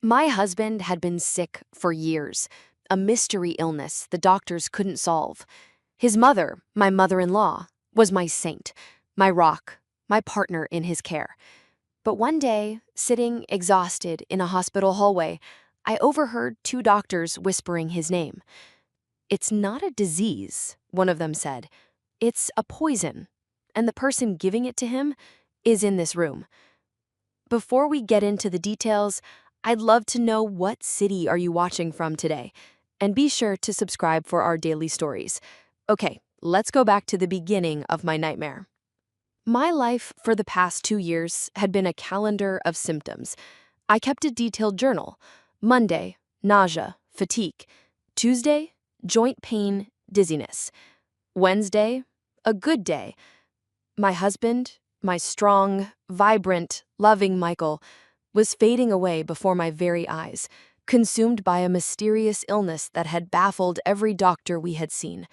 My husband had been sick for years, a mystery illness the doctors couldn't solve. His mother, my mother-in-law, was my saint, my rock, my partner in his care. But one day, sitting exhausted in a hospital hallway, I overheard two doctors whispering his name. "It's not a disease," one of them said. "It's a poison, and the person giving it to him is in this room." Before we get into the details, I'd love to know what city are you watching from today? And be sure to subscribe for our daily stories. Okay, let's go back to the beginning of my nightmare. My life for the past 2 years had been a calendar of symptoms. I kept a detailed journal. Monday, nausea, fatigue. Tuesday, joint pain, dizziness. Wednesday, a good day. My husband, my strong, vibrant, loving Michael, was fading away before my very eyes, consumed by a mysterious illness that had baffled every doctor we had seen.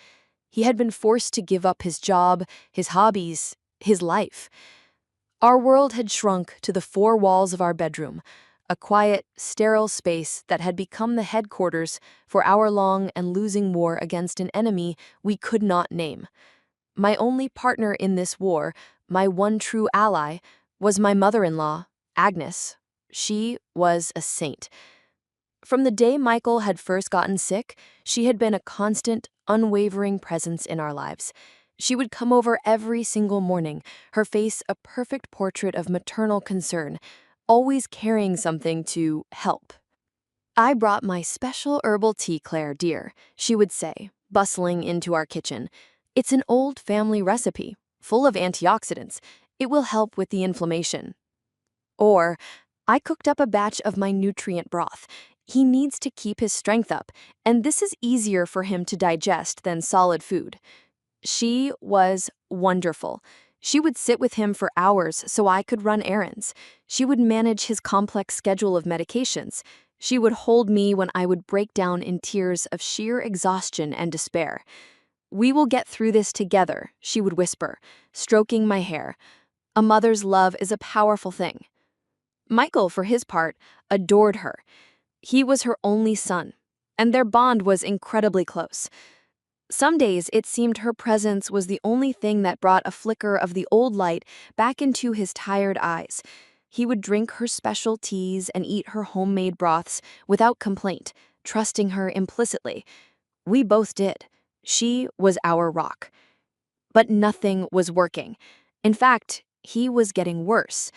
He had been forced to give up his job, his hobbies, his life. Our world had shrunk to the four walls of our bedroom, a quiet, sterile space that had become the headquarters for our long and losing war against an enemy we could not name. My only partner in this war, my one true ally, was my mother-in-law, Agnes. She was a saint. From the day Michael had first gotten sick, she had been a constant, unwavering presence in our lives. She would come over every single morning, her face a perfect portrait of maternal concern, always carrying something to help. "I brought my special herbal tea, Claire, dear," she would say, bustling into our kitchen. "It's an old family recipe, full of antioxidants. It will help with the inflammation." Or, "I cooked up a batch of my nutrient broth. He needs to keep his strength up, and this is easier for him to digest than solid food." She was wonderful. She would sit with him for hours so I could run errands. She would manage his complex schedule of medications. She would hold me when I would break down in tears of sheer exhaustion and despair. "We will get through this together," she would whisper, stroking my hair. A mother's love is a powerful thing. Michael, for his part, adored her. He was her only son, and their bond was incredibly close. Some days it seemed her presence was the only thing that brought a flicker of the old light back into his tired eyes. He would drink her special teas and eat her homemade broths without complaint, trusting her implicitly. We both did. She was our rock. But nothing was working. In fact, he was getting worse.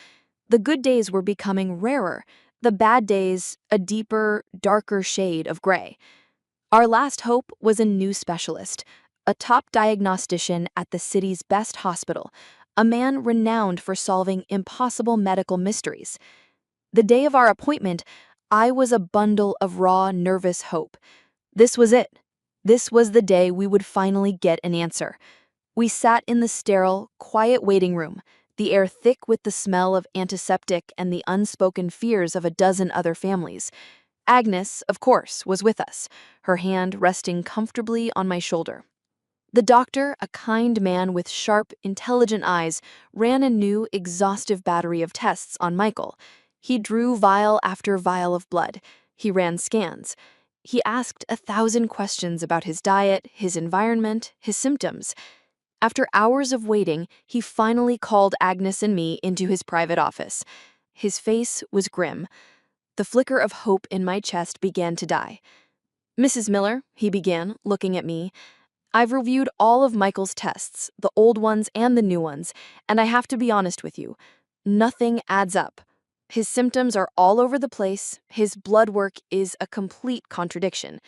The good days were becoming rarer, the bad days a deeper, darker shade of gray. Our last hope was a new specialist, a top diagnostician at the city's best hospital, a man renowned for solving impossible medical mysteries. The day of our appointment, I was a bundle of raw, nervous hope. This was it. This was the day we would finally get an answer. We sat in the sterile, quiet waiting room, the air thick with the smell of antiseptic and the unspoken fears of a dozen other families. Agnes, of course, was with us, her hand resting comfortably on my shoulder. The doctor, a kind man with sharp, intelligent eyes, ran a new, exhaustive battery of tests on Michael. He drew vial after vial of blood. He ran scans. He asked 1,000 questions about his diet, his environment, his symptoms. After hours of waiting, he finally called Agnes and me into his private office. His face was grim. The flicker of hope in my chest began to die. "Mrs. Miller," he began, looking at me, "I've reviewed all of Michael's tests, the old ones and the new ones, and I have to be honest with you. Nothing adds up. His symptoms are all over the place. His blood work is a complete contradiction.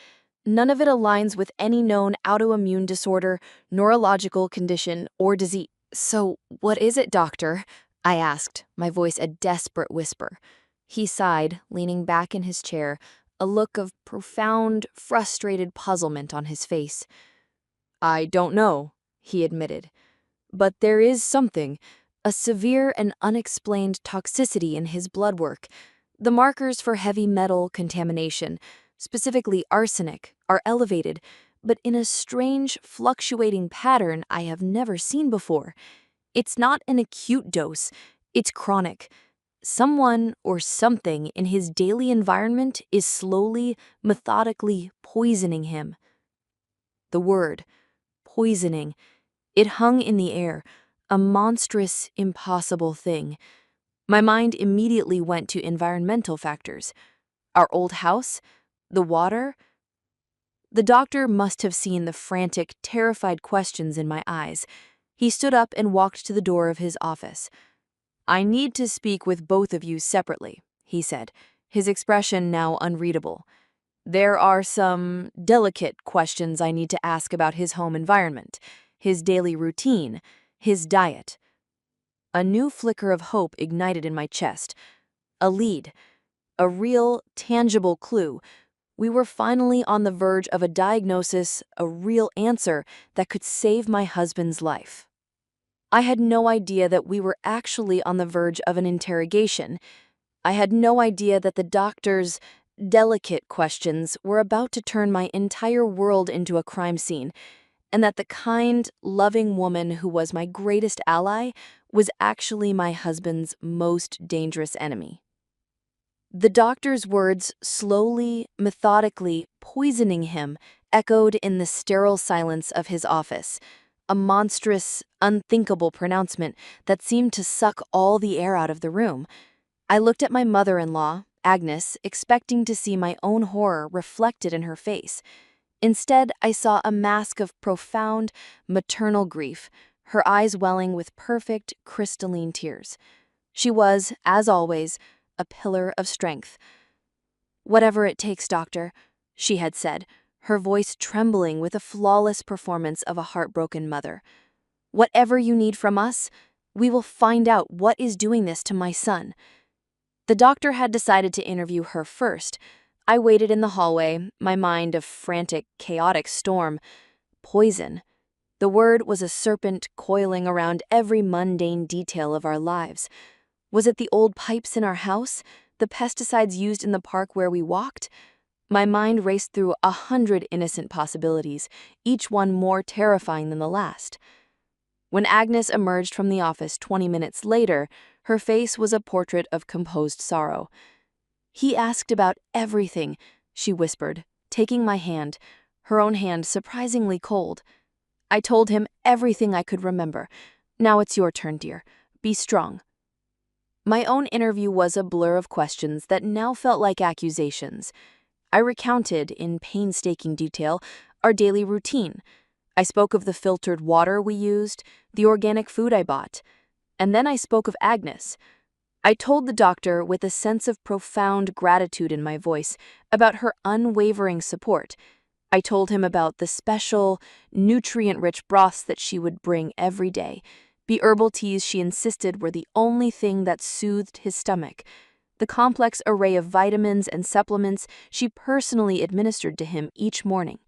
None of it aligns with any known autoimmune disorder, neurological condition, or disease." "So, what is it, doctor?" I asked, my voice a desperate whisper. He sighed, leaning back in his chair, a look of profound, frustrated puzzlement on his face. "I don't know," he admitted. "But there is something, a severe and unexplained toxicity in his blood work. The markers for heavy metal contamination, specifically arsenic, are elevated, but in a strange, fluctuating pattern I have never seen before. It's not an acute dose, it's chronic. Someone or something in his daily environment is slowly, methodically poisoning him. The word, poisoning, it hung in the air, a monstrous, impossible thing. My mind immediately went to environmental factors. Our old house, the water. The doctor must have seen the frantic, terrified questions in my eyes. He stood up and walked to the door of his office. "I need to speak with both of you separately," he said, his expression now unreadable. "There are some delicate questions I need to ask about his home environment, his daily routine, his diet." A new flicker of hope ignited in my chest. A lead. A real, tangible clue. We were finally on the verge of a diagnosis, a real answer that could save my husband's life. I had no idea that we were actually on the verge of an interrogation. I had no idea that the doctor's delicate questions were about to turn my entire world into a crime scene, and that the kind, loving woman who was my greatest ally was actually my husband's most dangerous enemy. The doctor's words, slowly, methodically poisoning him, echoed in the sterile silence of his office, a monstrous, unthinkable pronouncement that seemed to suck all the air out of the room. I looked at my mother-in-law, Agnes, expecting to see my own horror reflected in her face. Instead, I saw a mask of profound, maternal grief, her eyes welling with perfect, crystalline tears. She was, as always, a pillar of strength. "Whatever it takes, doctor," she had said, her voice trembling with a flawless performance of a heartbroken mother. "Whatever you need from us, we will find out what is doing this to my son." The doctor had decided to interview her first. I waited in the hallway, my mind a frantic, chaotic storm. Poison. The word was a serpent coiling around every mundane detail of our lives. Was it the old pipes in our house? The pesticides used in the park where we walked? My mind raced through 100 innocent possibilities, each one more terrifying than the last. When Agnes emerged from the office 20 minutes later, her face was a portrait of composed sorrow. "He asked about everything," she whispered, taking my hand, her own hand surprisingly cold. "I told him everything I could remember. Now it's your turn, dear. Be strong." My own interview was a blur of questions that now felt like accusations. I recounted, in painstaking detail, our daily routine. I spoke of the filtered water we used, the organic food I bought. And then I spoke of Agnes. I told the doctor with a sense of profound gratitude in my voice about her unwavering support. I told him about the special, nutrient-rich broths that she would bring every day, the herbal teas she insisted were the only thing that soothed his stomach, the complex array of vitamins and supplements she personally administered to him each morning.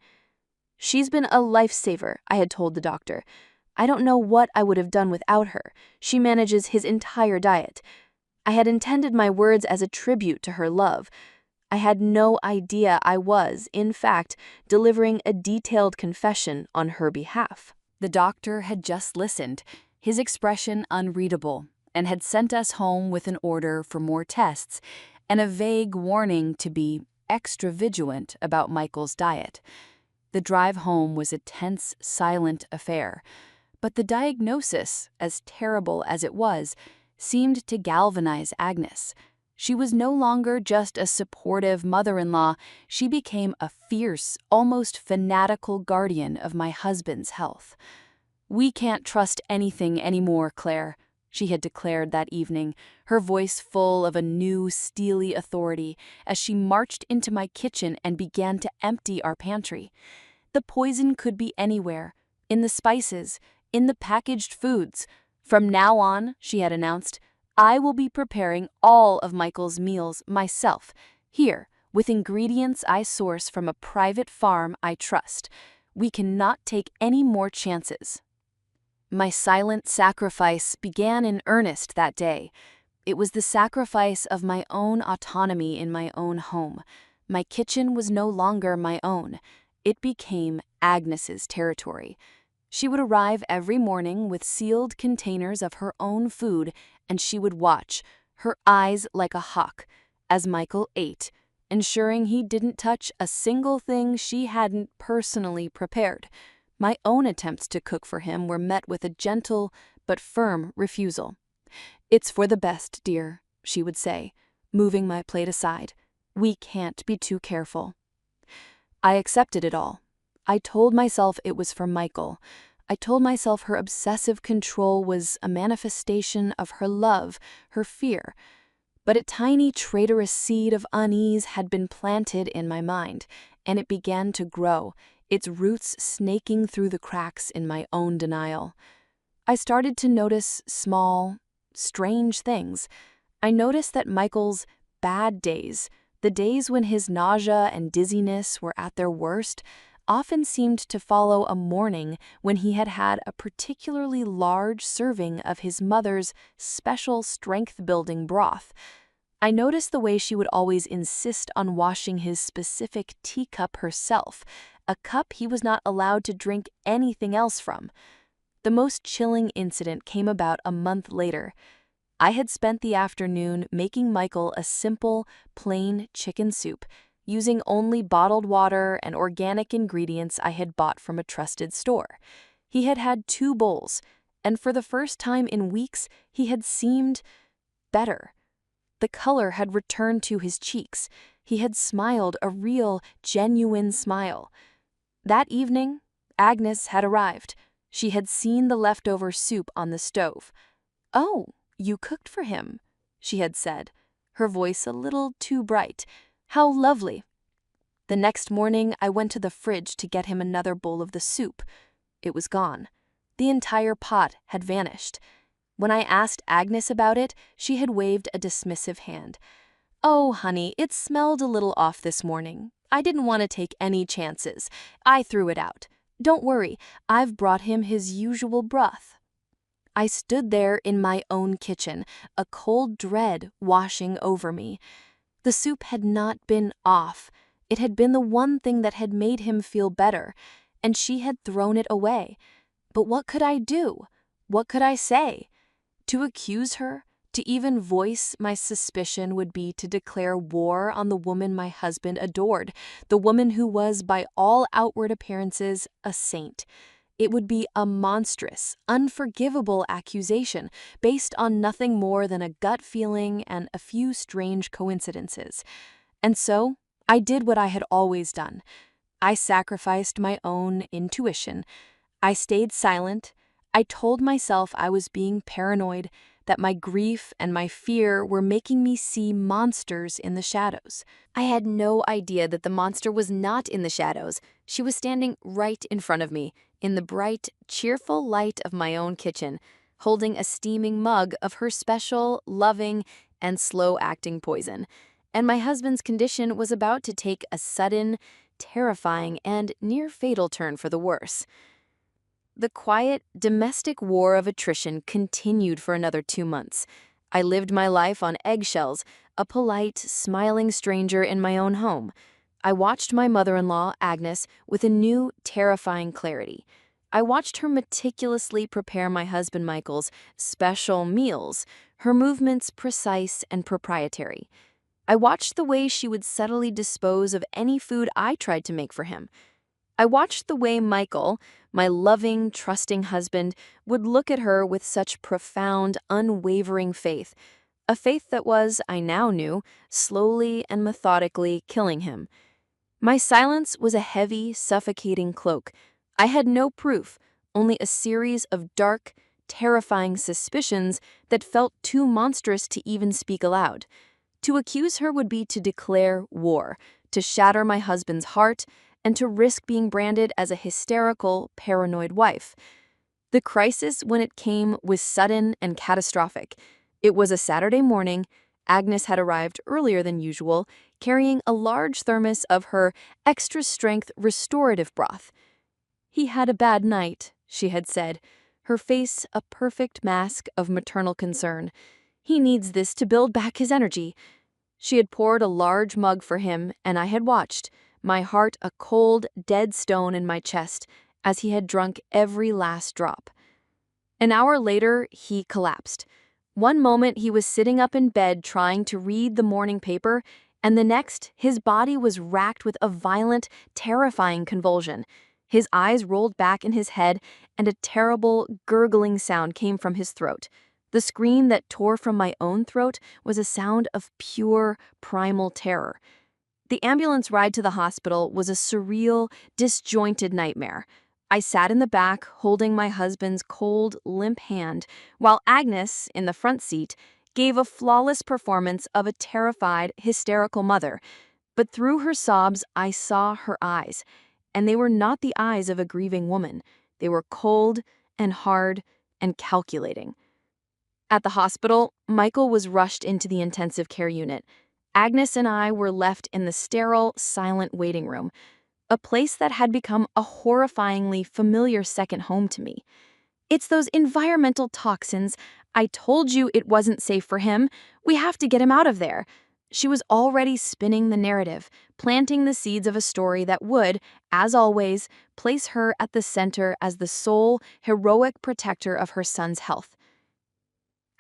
"She's been a lifesaver," I had told the doctor. "I don't know what I would have done without her. She manages his entire diet." I had intended my words as a tribute to her love. I had no idea I was, in fact, delivering a detailed confession on her behalf. The doctor had just listened, his expression unreadable, and had sent us home with an order for more tests and a vague warning to be extra vigilant about Michael's diet. The drive home was a tense, silent affair, but the diagnosis, as terrible as it was, seemed to galvanize Agnes. She was no longer just a supportive mother-in-law, she became a fierce, almost fanatical guardian of my husband's health. "We can't trust anything anymore, Claire," she had declared that evening, her voice full of a new, steely authority as she marched into my kitchen and began to empty our pantry. "The poison could be anywhere, in the spices, in the packaged foods. From now on," she had announced, "I will be preparing all of Michael's meals myself, here, with ingredients I source from a private farm I trust. We cannot take any more chances." My silent sacrifice began in earnest that day. It was the sacrifice of my own autonomy in my own home. My kitchen was no longer my own. It became Agnes's territory. She would arrive every morning with sealed containers of her own food, and she would watch, her eyes like a hawk, as Michael ate, ensuring he didn't touch a single thing she hadn't personally prepared. My own attempts to cook for him were met with a gentle but firm refusal. "It's for the best, dear," she would say, moving my plate aside. "We can't be too careful." I accepted it all. I told myself it was for Michael. I told myself her obsessive control was a manifestation of her love, her fear. But a tiny traitorous seed of unease had been planted in my mind, and it began to grow, its roots snaking through the cracks in my own denial. I started to notice small, strange things. I noticed that Michael's bad days, the days when his nausea and dizziness were at their worst, often seemed to follow a morning when he had had a particularly large serving of his mother's special strength-building broth. I noticed the way she would always insist on washing his specific teacup herself, a cup he was not allowed to drink anything else from. The most chilling incident came about a month later. I had spent the afternoon making Michael a simple, plain chicken soup, using only bottled water and organic ingredients I had bought from a trusted store. He had had 2 bowls, and for the first time in weeks, he had seemed better. The color had returned to his cheeks. He had smiled a real, genuine smile. That evening, Agnes had arrived. She had seen the leftover soup on the stove. "Oh, you cooked for him," she had said, her voice a little too bright. "How lovely." The next morning, I went to the fridge to get him another bowl of the soup. It was gone. The entire pot had vanished. When I asked Agnes about it, she had waved a dismissive hand. "Oh, honey, it smelled a little off this morning. I didn't want to take any chances. I threw it out. Don't worry, I've brought him his usual broth." I stood there in my own kitchen, a cold dread washing over me. The soup had not been off. It had been the one thing that had made him feel better, and she had thrown it away. But what could I do? What could I say? To accuse her, to even voice my suspicion would be to declare war on the woman my husband adored, the woman who was, by all outward appearances, a saint. It would be a monstrous, unforgivable accusation based on nothing more than a gut feeling and a few strange coincidences. And so, I did what I had always done. I sacrificed my own intuition. I stayed silent. I told myself I was being paranoid, that my grief and my fear were making me see monsters in the shadows. I had no idea that the monster was not in the shadows. She was standing right in front of me, in the bright, cheerful light of my own kitchen, holding a steaming mug of her special, loving, and slow-acting poison. And my husband's condition was about to take a sudden, terrifying, and near-fatal turn for the worse. The quiet, domestic war of attrition continued for another 2 months. I lived my life on eggshells, a polite, smiling stranger in my own home. I watched my mother-in-law, Agnes, with a new, terrifying clarity. I watched her meticulously prepare my husband Michael's special meals, her movements precise and proprietary. I watched the way she would subtly dispose of any food I tried to make for him. I watched the way Michael, my loving, trusting husband, would look at her with such profound, unwavering faith, a faith that was, I now knew, slowly and methodically killing him. My silence was a heavy, suffocating cloak. I had no proof, only a series of dark, terrifying suspicions that felt too monstrous to even speak aloud. To accuse her would be to declare war, to shatter my husband's heart, and to risk being branded as a hysterical, paranoid wife. The crisis, when it came, was sudden and catastrophic. It was a Saturday morning. Agnes had arrived earlier than usual, carrying a large thermos of her extra-strength restorative broth. "He had a bad night," she had said, her face a perfect mask of maternal concern. "He needs this to build back his energy." She had poured a large mug for him, and I had watched, my heart a cold, dead stone in my chest, as he had drunk every last drop. An hour later, he collapsed. One moment he was sitting up in bed trying to read the morning paper, and the next, his body was racked with a violent, terrifying convulsion. His eyes rolled back in his head, and a terrible, gurgling sound came from his throat. The scream that tore from my own throat was a sound of pure, primal terror. The ambulance ride to the hospital was a surreal, disjointed nightmare. I sat in the back, holding my husband's cold, limp hand, while Agnes, in the front seat, gave a flawless performance of a terrified, hysterical mother. But through her sobs, I saw her eyes. And they were not the eyes of a grieving woman. They were cold and hard and calculating. At the hospital, Michael was rushed into the intensive care unit. Agnes and I were left in the sterile, silent waiting room, a place that had become a horrifyingly familiar second home to me. It's those environmental toxins. I told you it wasn't safe for him. We have to get him out of there. She was already spinning the narrative, planting the seeds of a story that would, as always, place her at the center as the sole, heroic protector of her son's health.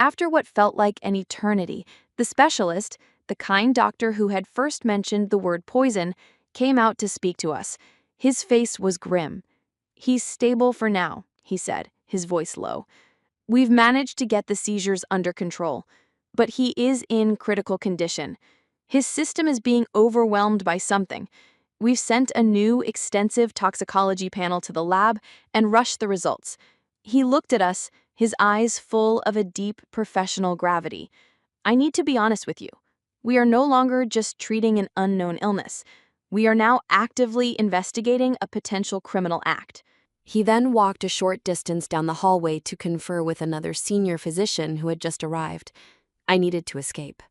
After what felt like an eternity, the specialist, the kind doctor who had first mentioned the word poison, came out to speak to us. His face was grim. "He's stable for now," he said, his voice low. "We've managed to get the seizures under control, but he is in critical condition. His system is being overwhelmed by something. We've sent a new, extensive toxicology panel to the lab and rushed the results." He looked at us, his eyes full of a deep, professional gravity. "I need to be honest with you. We are no longer just treating an unknown illness. We are now actively investigating a potential criminal act." He then walked a short distance down the hallway to confer with another senior physician who had just arrived. I needed to escape.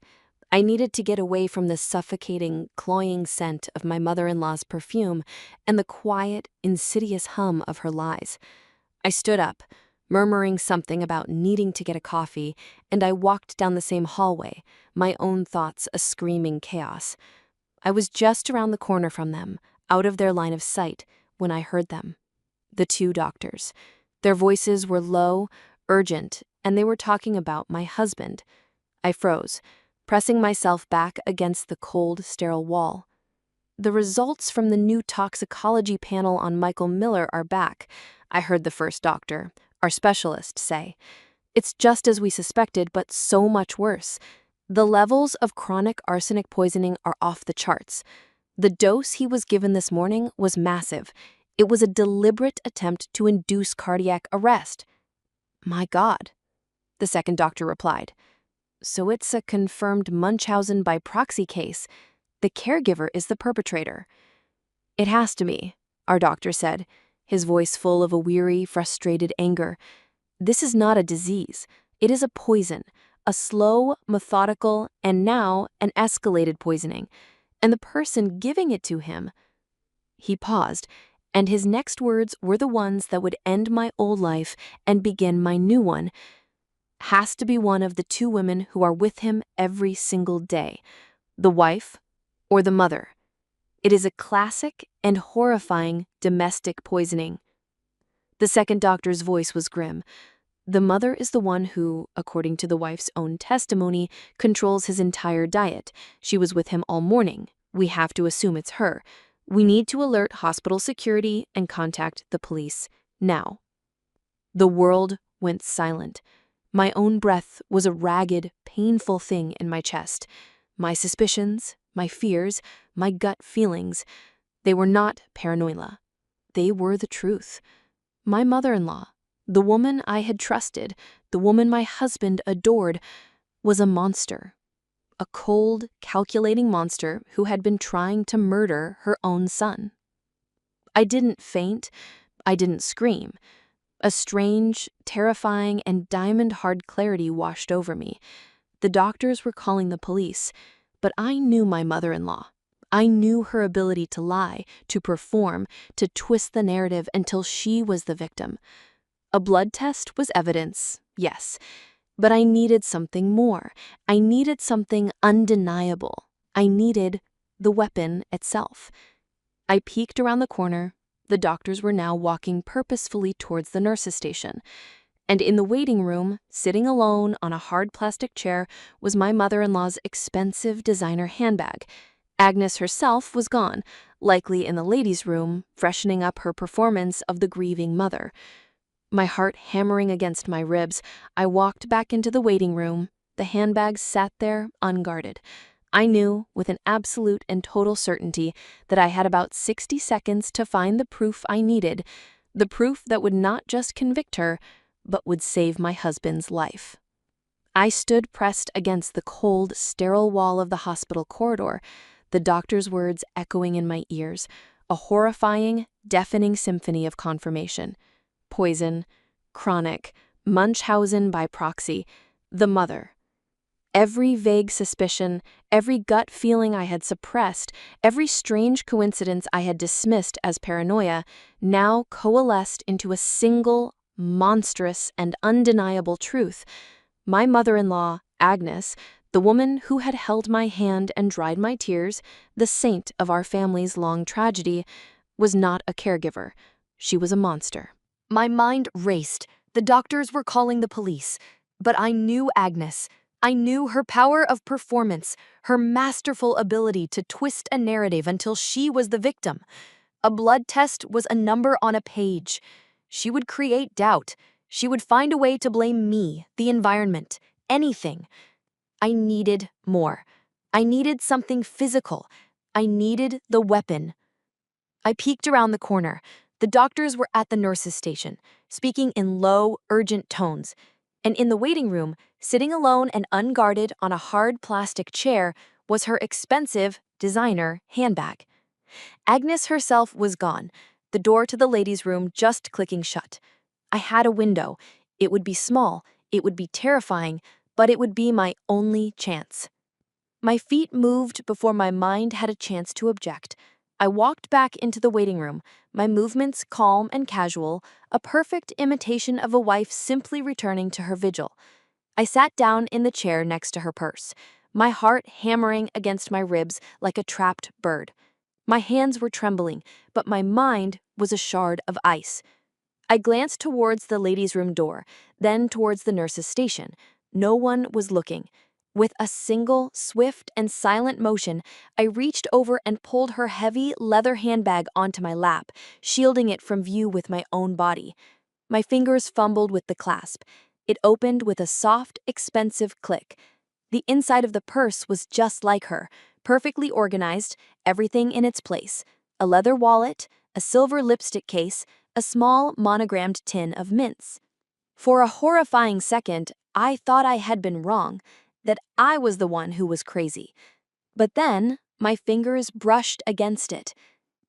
I needed to get away from the suffocating, cloying scent of my mother-in-law's perfume and the quiet, insidious hum of her lies. I stood up, murmuring something about needing to get a coffee, and I walked down the same hallway, my own thoughts a screaming chaos. I was just around the corner from them, out of their line of sight, when I heard them. The two doctors. Their voices were low, urgent, and they were talking about my husband. I froze, pressing myself back against the cold, sterile wall. "The results from the new toxicology panel on Michael Miller are back," I heard the first doctor, our specialist, say. "It's just as we suspected, but so much worse. The levels of chronic arsenic poisoning are off the charts. The dose he was given this morning was massive. It was a deliberate attempt to induce cardiac arrest." "My God," the second doctor replied. "So it's a confirmed Munchausen by proxy case. The caregiver is the perpetrator." "It has to be," our doctor said, his voice full of a weary, frustrated anger. "This is not a disease. It is a poison, a slow, methodical, and now an escalated poisoning. And the person giving it to him—" He paused, and his next words were the ones that would end my old life and begin my new one. "Has to be one of the two women who are with him every single day, the wife or the mother. It is a classic and horrifying domestic poisoning." The second doctor's voice was grim. "The mother is the one who, according to the wife's own testimony, controls his entire diet. She was with him all morning. We have to assume it's her. We need to alert hospital security and contact the police now." The world went silent. My own breath was a ragged, painful thing in my chest. My suspicions, my fears, my gut feelings, they were not paranoia. They were the truth. My mother-in-law, the woman I had trusted, the woman my husband adored, was a monster. A cold, calculating monster who had been trying to murder her own son. I didn't faint. I didn't scream. A strange, terrifying, and diamond-hard clarity washed over me. The doctors were calling the police, but I knew my mother-in-law. I knew her ability to lie, to perform, to twist the narrative until she was the victim. A blood test was evidence, yes, but I needed something more. I needed something undeniable. I needed the weapon itself. I peeked around the corner. The doctors were now walking purposefully towards the nurse's station. And in the waiting room, sitting alone on a hard plastic chair, was my mother-in-law's expensive designer handbag. Agnes herself was gone, likely in the ladies' room, freshening up her performance of the grieving mother. My heart hammering against my ribs, I walked back into the waiting room. The handbag sat there, unguarded. I knew, with an absolute and total certainty, that I had about 60 seconds to find the proof I needed, the proof that would not just convict her, but would save my husband's life. I stood pressed against the cold, sterile wall of the hospital corridor, the doctor's words echoing in my ears, a horrifying, deafening symphony of confirmation. Poison, chronic, Munchausen by proxy, the mother. Every vague suspicion, every gut feeling I had suppressed, every strange coincidence I had dismissed as paranoia, now coalesced into a single, monstrous, and undeniable truth. My mother-in-law, Agnes, the woman who had held my hand and dried my tears, the saint of our family's long tragedy, was not a caregiver. She was a monster. My mind raced. The doctors were calling the police. But I knew Agnes. I knew her power of performance, her masterful ability to twist a narrative until she was the victim. A blood test was a number on a page. She would create doubt. She would find a way to blame me, the environment, anything. I needed more. I needed something physical. I needed the weapon. I peeked around the corner. The doctors were at the nurse's station, speaking in low, urgent tones. And in the waiting room, sitting alone and unguarded on a hard plastic chair, was her expensive, designer handbag. Agnes herself was gone, the door to the ladies' room just clicking shut. I had a window. It would be small, it would be terrifying, but it would be my only chance. My feet moved before my mind had a chance to object. I walked back into the waiting room, my movements calm and casual, a perfect imitation of a wife simply returning to her vigil. I sat down in the chair next to her purse, my heart hammering against my ribs like a trapped bird. My hands were trembling, but my mind was a shard of ice. I glanced towards the ladies' room door, then towards the nurse's station. No one was looking. With a single, swift, and silent motion, I reached over and pulled her heavy leather handbag onto my lap, shielding it from view with my own body. My fingers fumbled with the clasp. It opened with a soft, expensive click. The inside of the purse was just like her, perfectly organized, everything in its place. A leather wallet, a silver lipstick case, a small monogrammed tin of mints. For a horrifying second, I thought I had been wrong, that I was the one who was crazy. But then, my fingers brushed against it.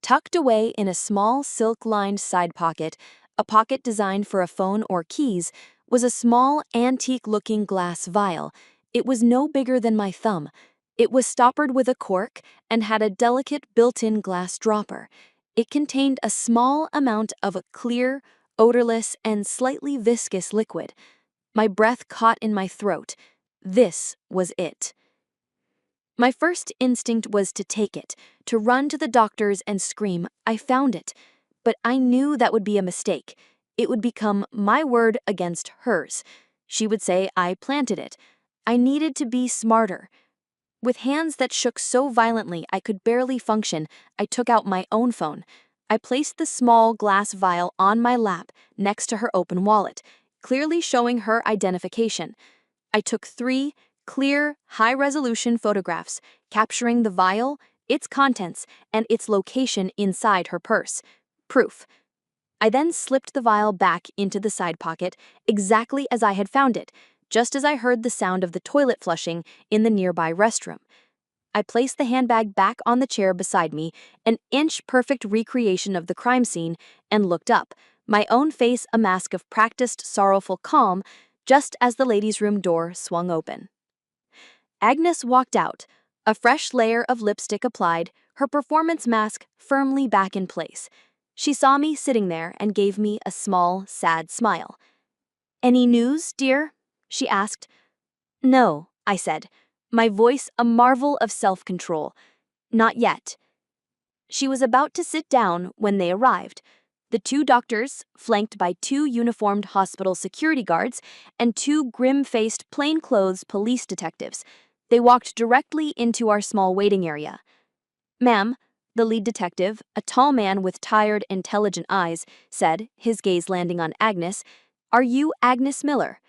Tucked away in a small silk-lined side pocket, a pocket designed for a phone or keys, was a small, antique-looking glass vial. It was no bigger than my thumb. It was stoppered with a cork and had a delicate built-in glass dropper. It contained a small amount of a clear, odorless, and slightly viscous liquid. My breath caught in my throat. This was it. My first instinct was to take it, to run to the doctors and scream, "I found it." But I knew that would be a mistake. It would become my word against hers. She would say I planted it. I needed to be smarter. With hands that shook so violently I could barely function, I took out my own phone. I placed the small glass vial on my lap next to her open wallet, clearly showing her identification. I took 3 clear, high-resolution photographs, capturing the vial, its contents, and its location inside her purse. Proof. I then slipped the vial back into the side pocket, exactly as I had found it, just as I heard the sound of the toilet flushing in the nearby restroom. I placed the handbag back on the chair beside me, an inch-perfect recreation of the crime scene, and looked up, my own face a mask of practiced, sorrowful calm, just as the ladies' room door swung open. Agnes walked out, a fresh layer of lipstick applied, her performance mask firmly back in place. She saw me sitting there and gave me a small, sad smile. "Any news, dear?" she asked. "No," I said, my voice a marvel of self-control. "Not yet." She was about to sit down when they arrived. The two doctors, flanked by two uniformed hospital security guards and two grim-faced plainclothes police detectives, they walked directly into our small waiting area. "Ma'am," the lead detective, a tall man with tired, intelligent eyes, said, his gaze landing on Agnes, "Are you Agnes Miller?"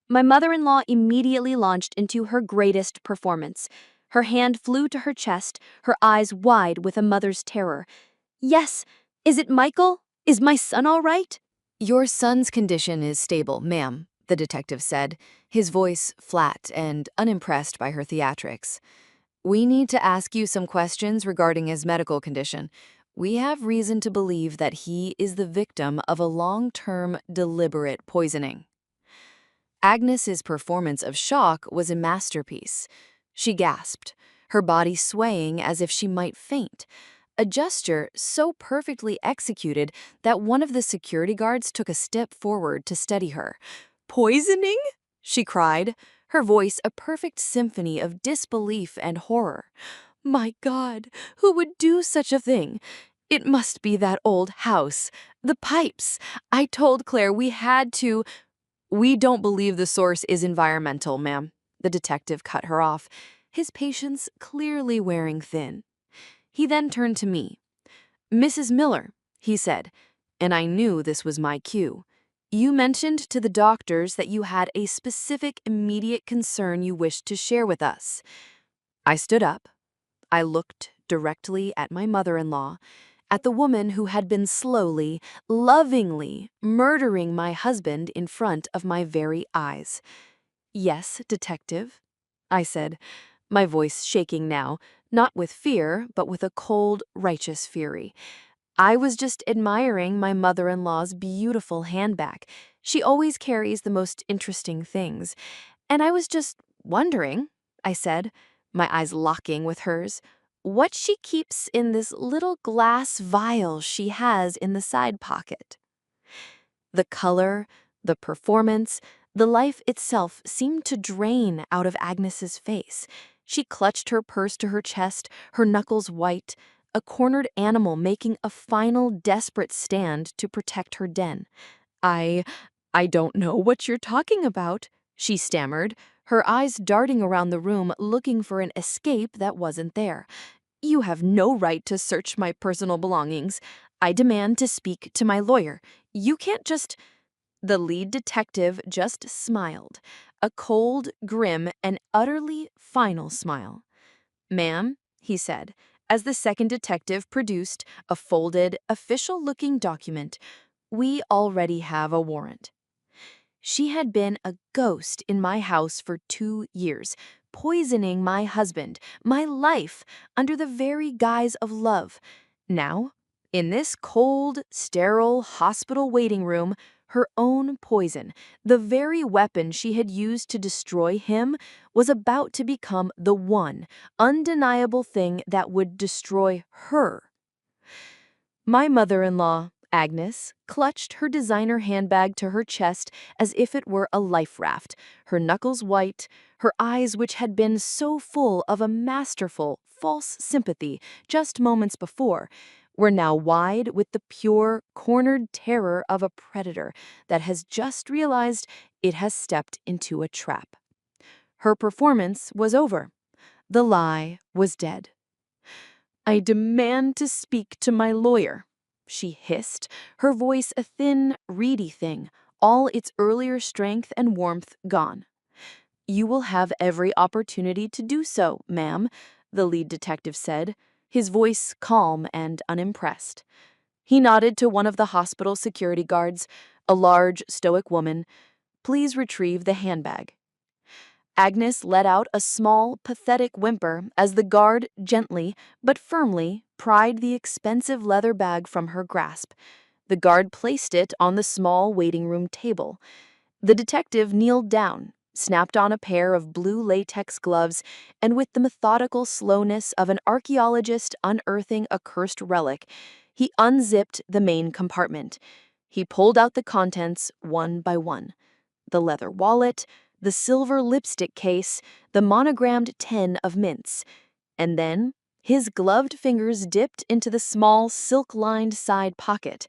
My mother-in-law immediately launched into her greatest performance. Her hand flew to her chest, her eyes wide with a mother's terror. "Yes, is it Michael? Is my son all right?" Your son's condition is stable, ma'am, the detective said, his voice flat and unimpressed by her theatrics. We need to ask you some questions regarding his medical condition. We have reason to believe that he is the victim of a long-term, deliberate poisoning. Agnes's performance of shock was a masterpiece. She gasped, her body swaying as if she might faint, a gesture so perfectly executed that one of the security guards took a step forward to steady her. "Poisoning?" she cried, her voice a perfect symphony of disbelief and horror. "My God, who would do such a thing? It must be that old house. The pipes. I told Claire we had to—" "We don't believe the source is environmental, ma'am," the detective cut her off, his patience clearly wearing thin. He then turned to me. "Mrs. Miller," he said, and I knew this was my cue. "You mentioned to the doctors that you had a specific immediate concern you wished to share with us." I stood up. I looked directly at my mother-in-law, at the woman who had been slowly, lovingly murdering my husband in front of my very eyes. "Yes, detective," I said, my voice shaking now, not with fear, but with a cold, righteous fury. "I was just admiring my mother-in-law's beautiful handbag. She always carries the most interesting things. And I was just wondering," I said, my eyes locking with hers, "what she keeps in this little glass vial she has in the side pocket." The color, the performance, the life itself seemed to drain out of Agnes's face. She clutched her purse to her chest, her knuckles white, a cornered animal making a final desperate stand to protect her den. I don't know what you're talking about," she stammered, her eyes darting around the room looking for an escape that wasn't there. "You have no right to search my personal belongings. I demand to speak to my lawyer. You can't just—" The lead detective just smiled, a cold, grim, and utterly final smile. "Ma'am," he said, as the second detective produced a folded, official-looking document, "we already have a warrant." She had been a ghost in my house for 2 years, poisoning my husband, my life, under the very guise of love. Now, in this cold, sterile hospital waiting room, her own poison, the very weapon she had used to destroy him, was about to become the one, undeniable thing that would destroy her. My mother-in-law, Agnes, clutched her designer handbag to her chest as if it were a life raft, her knuckles white, her eyes, which had been so full of a masterful, false sympathy just moments before, were now wide with the pure, cornered terror of a predator that has just realized it has stepped into a trap. Her performance was over. The lie was dead. "I demand to speak to my lawyer," she hissed, her voice a thin, reedy thing, all its earlier strength and warmth gone. "You will have every opportunity to do so, ma'am," the lead detective said, his voice calm and unimpressed. He nodded to one of the hospital security guards, a large, stoic woman. "Please retrieve the handbag." Agnes let out a small, pathetic whimper as the guard gently, but firmly, pried the expensive leather bag from her grasp. The guard placed it on the small waiting room table. The detective kneeled down, snapped on a pair of blue latex gloves, and with the methodical slowness of an archaeologist unearthing a cursed relic, he unzipped the main compartment. He pulled out the contents one by one. The leather wallet, the silver lipstick case, the monogrammed tin of mints. And then His gloved fingers dipped into the small, silk-lined side pocket.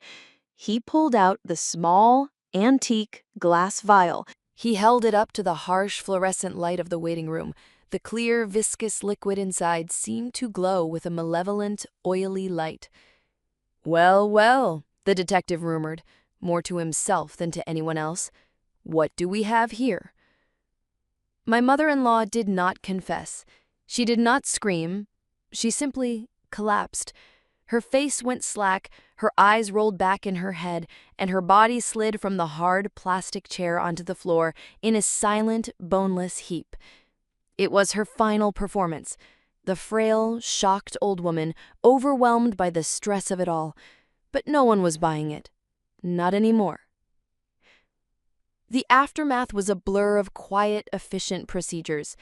He pulled out the small, antique glass vial. He held it up to the harsh fluorescent light of the waiting room. The clear, viscous liquid inside seemed to glow with a malevolent, oily light. "Well, well," the detective murmured, more to himself than to anyone else. "What do we have here?" My mother-in-law did not confess. She did not scream. She simply collapsed. Her face went slack, her eyes rolled back in her head, and her body slid from the hard plastic chair onto the floor in a silent, boneless heap. It was her final performance. The frail, shocked old woman, overwhelmed by the stress of it all. But no one was buying it. Not anymore. The aftermath was a blur of quiet, efficient procedures.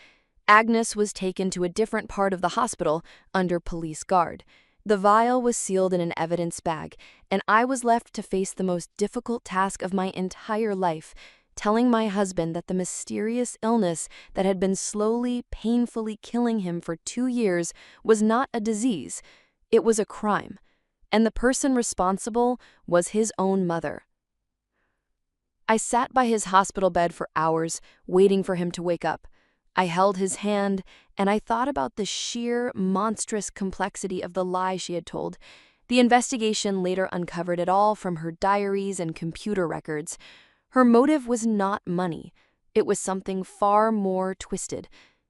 Agnes was taken to a different part of the hospital under police guard. The vial was sealed in an evidence bag, and I was left to face the most difficult task of my entire life, telling my husband that the mysterious illness that had been slowly, painfully killing him for 2 years was not a disease. It was a crime, and the person responsible was his own mother. I sat by his hospital bed for hours, waiting for him to wake up. I held his hand, and I thought about the sheer, monstrous complexity of the lie she had told. The investigation later uncovered it all from her diaries and computer records. Her motive was not money. It was something far more twisted.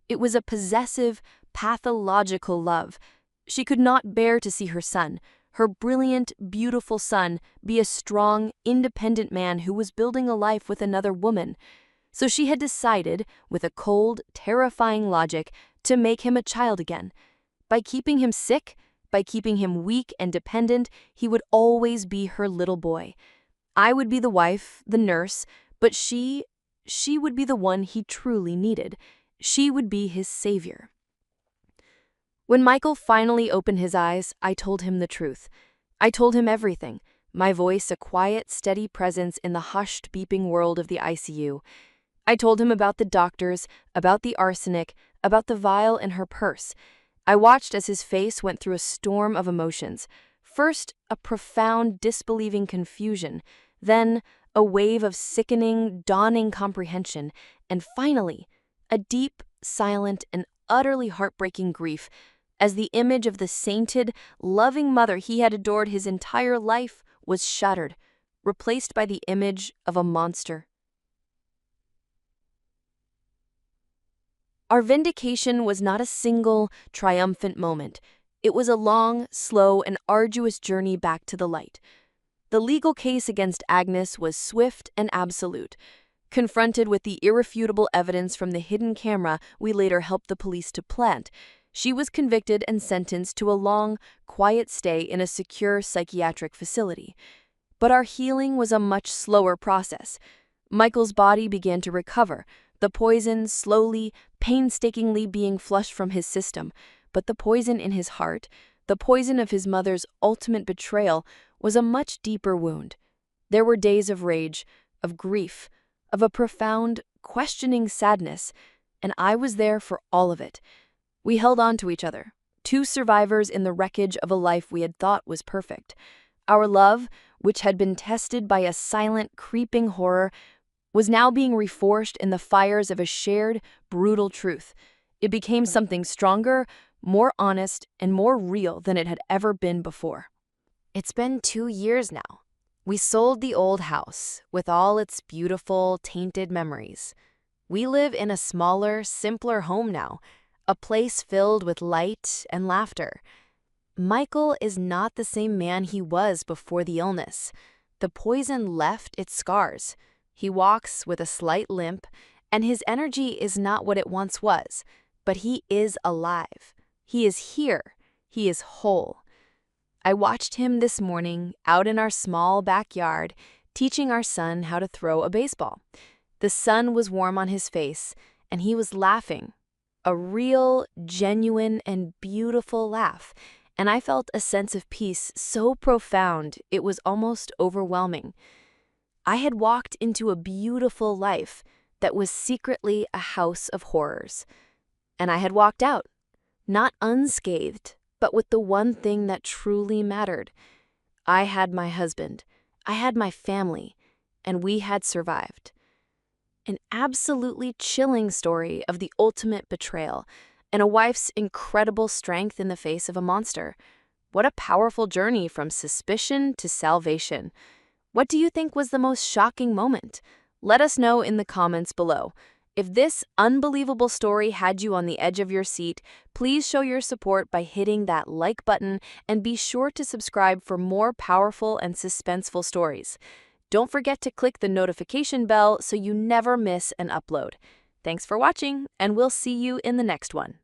It was a possessive, pathological love. She could not bear to see her son, her brilliant, beautiful son, be a strong, independent man who was building a life with another woman. So she had decided, with a cold, terrifying logic, to make him a child again. By keeping him sick, by keeping him weak and dependent, he would always be her little boy. I would be the wife, the nurse, but she would be the one he truly needed. She would be his savior. When Michael finally opened his eyes, I told him the truth. I told him everything, my voice a quiet, steady presence in the hushed, beeping world of the ICU. I told him about the doctors, about the arsenic, about the vial in her purse. I watched as his face went through a storm of emotions. First, a profound, disbelieving confusion, then a wave of sickening, dawning comprehension, and finally, a deep, silent, and utterly heartbreaking grief, as the image of the sainted, loving mother he had adored his entire life was shattered, replaced by the image of a monster. Our vindication was not a single, triumphant moment. It was a long, slow, and arduous journey back to the light. The legal case against Agnes was swift and absolute. Confronted with the irrefutable evidence from the hidden camera we later helped the police to plant, she was convicted and sentenced to a long, quiet stay in a secure psychiatric facility. But our healing was a much slower process. Michael's body began to recover, the poison slowly, painstakingly being flushed from his system, but the poison in his heart, the poison of his mother's ultimate betrayal, was a much deeper wound. There were days of rage, of grief, of a profound, questioning sadness, and I was there for all of it. We held on to each other, two survivors in the wreckage of a life we had thought was perfect. Our love, which had been tested by a silent, creeping horror, was now being reforged in the fires of a shared, brutal truth. It became something stronger, more honest, and more real than it had ever been before. It's been 2 years now. We sold the old house, with all its beautiful, tainted memories. We live in a smaller, simpler home now, a place filled with light and laughter. Michael is not the same man he was before the illness. The poison left its scars. He walks with a slight limp, and his energy is not what it once was, but he is alive. He is here. He is whole. I watched him this morning out in our small backyard, teaching our son how to throw a baseball. The sun was warm on his face, and he was laughing. A real, genuine, and beautiful laugh, and I felt a sense of peace so profound it was almost overwhelming. I had walked into a beautiful life that was secretly a house of horrors. And I had walked out, not unscathed, but with the one thing that truly mattered. I had my husband, I had my family, and we had survived. An absolutely chilling story of the ultimate betrayal and a wife's incredible strength in the face of a monster. What a powerful journey from suspicion to salvation. What do you think was the most shocking moment? Let us know in the comments below. If this unbelievable story had you on the edge of your seat, please show your support by hitting that like button and be sure to subscribe for more powerful and suspenseful stories. Don't forget to click the notification bell so you never miss an upload. Thanks for watching, and we'll see you in the next one.